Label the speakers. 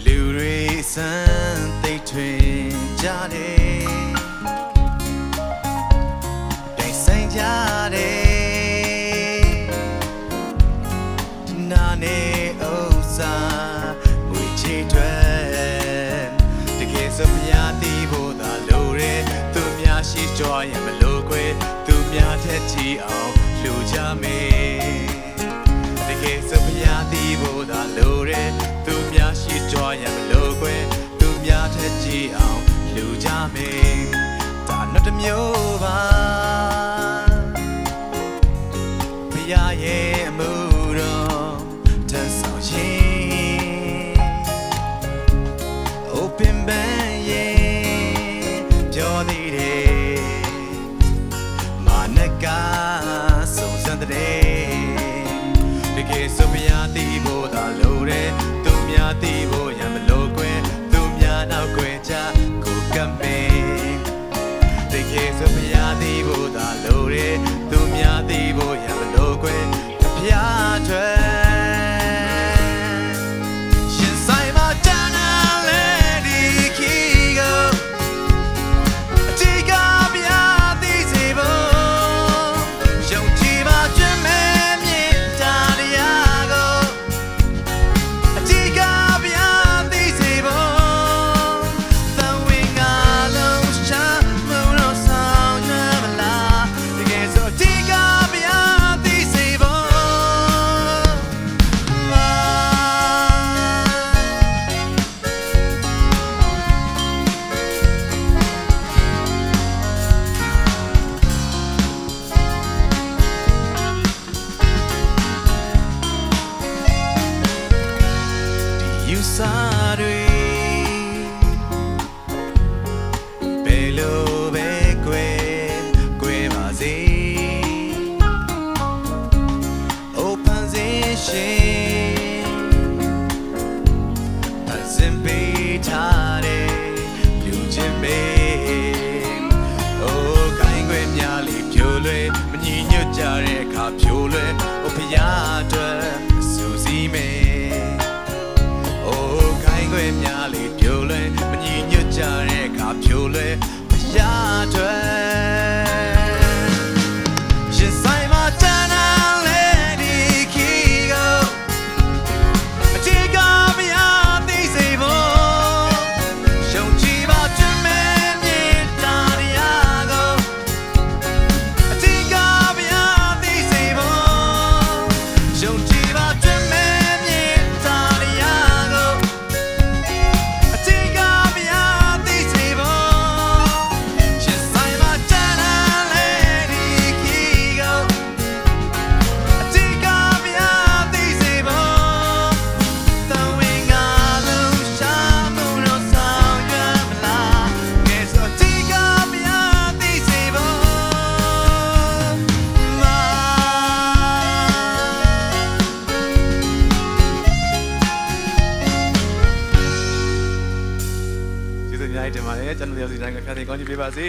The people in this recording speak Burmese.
Speaker 1: လူတွေစမ်းသိထွင်ကြတယ်ပြိုင်ဆိုင်ကြတယ်နာနေဥစ္စာငွေချေထွက်တကယ်ဆိုမြာတီးဖို့သာလိုတယ်သူများရှိကြွရင်မလို့ခွဲသူများထက်ကြည့်အောင်လှူကြမယ်တကယ်ဆိုမြာတီးဖို့သာလိုတယ်သူများရှိကြွရင်မလို့ခွဲသူများထက်ကြည့်အောင်လှူကြမယ်ဒါတော့တစ်မျိုးပါဘုရားရဲ့အမှုတော်တန်ဆောင်ရှင် Open band ရဲ့ပြောသေးတယ်မာနကစုံစမ်းတဲ့တကယ်ဆိုဘုရားတည်ဖို့သာလိုတယ်သူများတည်ဖို့ရမလို့ကွယ်သူများနောက်ကွယ်ချကိုကမဲတကယ်ဆိုဘုရားတည်ဖို့သာလိုတယ်သူများတည်ဖို့ရမလို့ကွယ်ဘုရားထွက်ရှင်ဆိုင်မှာတန်းလဲဒီခီကိုအတီးကဘုရားတည်စေဖို့ယုံကြည်ပါကျွမ်းမဲမြင့်တာတရားကိုအတီးကဘုရားတည်စေဖို့သံဝင်ကလုံးရှာမလို့ဆောင်ရမလားတကယ်ဆိုအတီးကဘုရားတည်စေဖို့ယူဆတွေဘယ်လိုပဲကွယ်ပါစေ Open session အစင်ပေးထားတယ်လူချင်းပဲအိုးခိုင်းခွေများလေးဖြိုလွဲမညီညွတ်ကြတဲ့အခါဖြိုလွဲအိုဖျားအတွက်စူးစီးမယ်အိုးခိုင်းခွေများလေးဖြိုလွဲမညီညွတ်ကြတဲ့အခါဖြိုလွဲဖျားအတွက်ရှင်ဆိုင်မှာတန်းလဲဒီခီကိုအတီးကဘုရားတည်စေဖို့ယုံကြည်ပါကျွမ်းမဲမြင့်တာတရားကိုအတီးကဘုရားတည်စေဖို့ယုံကြည်ပါကျွမ်းမဲမြင့်တာတရားကိုအတီးကဘုရားတည်စေဖို့ရှင်ဆိုင်မှာတန်းလဲဒီခီကိုအတီးကဘုရားတည်စေဖို့သံဝင်ကလုံးရှာမှုတော့ဆောင်ရမလားကဲဆိုအတီးကဘုရားတည်စေဖို့ကျေးဇူးအများကြီးတင်ပါတယ်ကျွန်တော်တို့စီတိုင်းကဖျားသိမ်းကောင်းချီးပေးပါစေ